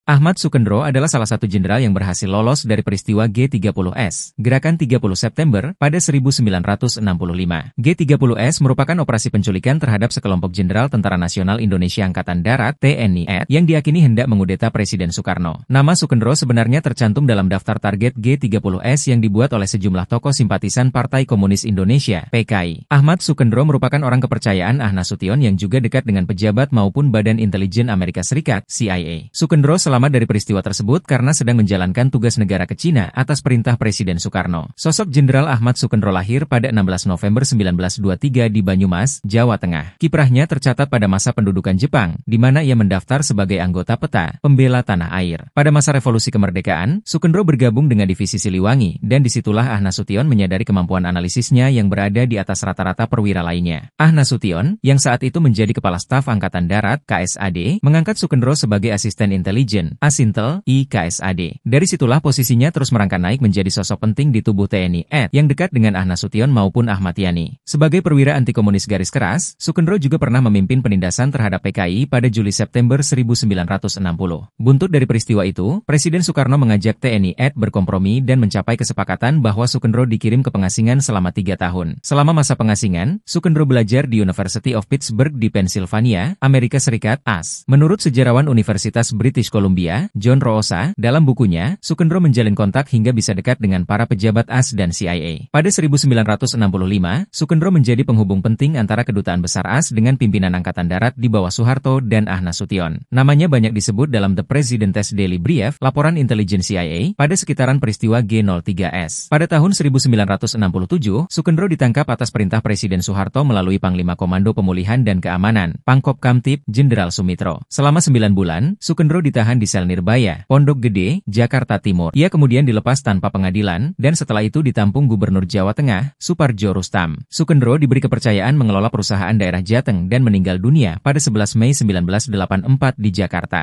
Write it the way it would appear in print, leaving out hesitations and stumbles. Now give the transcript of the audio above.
Ahmad Sukendro adalah salah satu jenderal yang berhasil lolos dari peristiwa G30S, Gerakan 30 September, pada 1965. G30S merupakan operasi penculikan terhadap sekelompok jenderal Tentara Nasional Indonesia Angkatan Darat (TNI) yang diyakini hendak mengudeta Presiden Soekarno. Nama Sukendro sebenarnya tercantum dalam daftar target G30S yang dibuat oleh sejumlah tokoh simpatisan Partai Komunis Indonesia (PKI). Ahmad Sukendro merupakan orang kepercayaan Ahmad Nasution yang juga dekat dengan pejabat maupun Badan Intelijen Amerika Serikat (CIA). Sukendro selamat dari peristiwa tersebut karena sedang menjalankan tugas negara ke Cina atas perintah Presiden Soekarno. Sosok Jenderal Ahmad Sukendro lahir pada 16 November 1923 di Banyumas, Jawa Tengah. Kiprahnya tercatat pada masa pendudukan Jepang, di mana ia mendaftar sebagai anggota PETA, pembela tanah air. Pada masa revolusi kemerdekaan, Sukendro bergabung dengan divisi Siliwangi, dan disitulah Ahmad Nasution menyadari kemampuan analisisnya yang berada di atas rata-rata perwira lainnya. Ahmad Nasution, yang saat itu menjadi Kepala Staf Angkatan Darat (KSAD), mengangkat Sukendro sebagai asisten intelijen Asintel, (KSAD). Dari situlah posisinya terus merangkak naik menjadi sosok penting di tubuh TNI yang dekat dengan Ahmad Nasution maupun Ahmad Yani. Sebagai perwira anti komunis garis keras, Sukendro juga pernah memimpin penindasan terhadap PKI pada Juli-September 1960. Buntut dari peristiwa itu, Presiden Soekarno mengajak TNI berkompromi dan mencapai kesepakatan bahwa Sukendro dikirim ke pengasingan selama 3 tahun. Selama masa pengasingan, Sukendro belajar di University of Pittsburgh di Pennsylvania, Amerika Serikat (AS). Menurut sejarawan Universitas British Columbia, John Roosa, dalam bukunya, Sukendro menjalin kontak hingga bisa dekat dengan para pejabat AS dan CIA. Pada 1965, Sukendro menjadi penghubung penting antara Kedutaan Besar AS dengan pimpinan Angkatan Darat di bawah Soeharto dan Ahmad Nasution. Namanya banyak disebut dalam The President's Daily Brief, laporan intelijen CIA, pada sekitaran peristiwa G03S. Pada tahun 1967, Sukendro ditangkap atas perintah Presiden Soeharto melalui Panglima Komando Pemulihan dan Keamanan, Pangkop Kamtib, Jenderal Sumitro. Selama 9 bulan, Sukendro ditahan di sel Nirbaya, Pondok Gede, Jakarta Timur. Ia kemudian dilepas tanpa pengadilan, dan setelah itu ditampung Gubernur Jawa Tengah, Suparjo Rustam. Sukendro diberi kepercayaan mengelola perusahaan daerah Jateng dan meninggal dunia pada 11 Mei 1984 di Jakarta.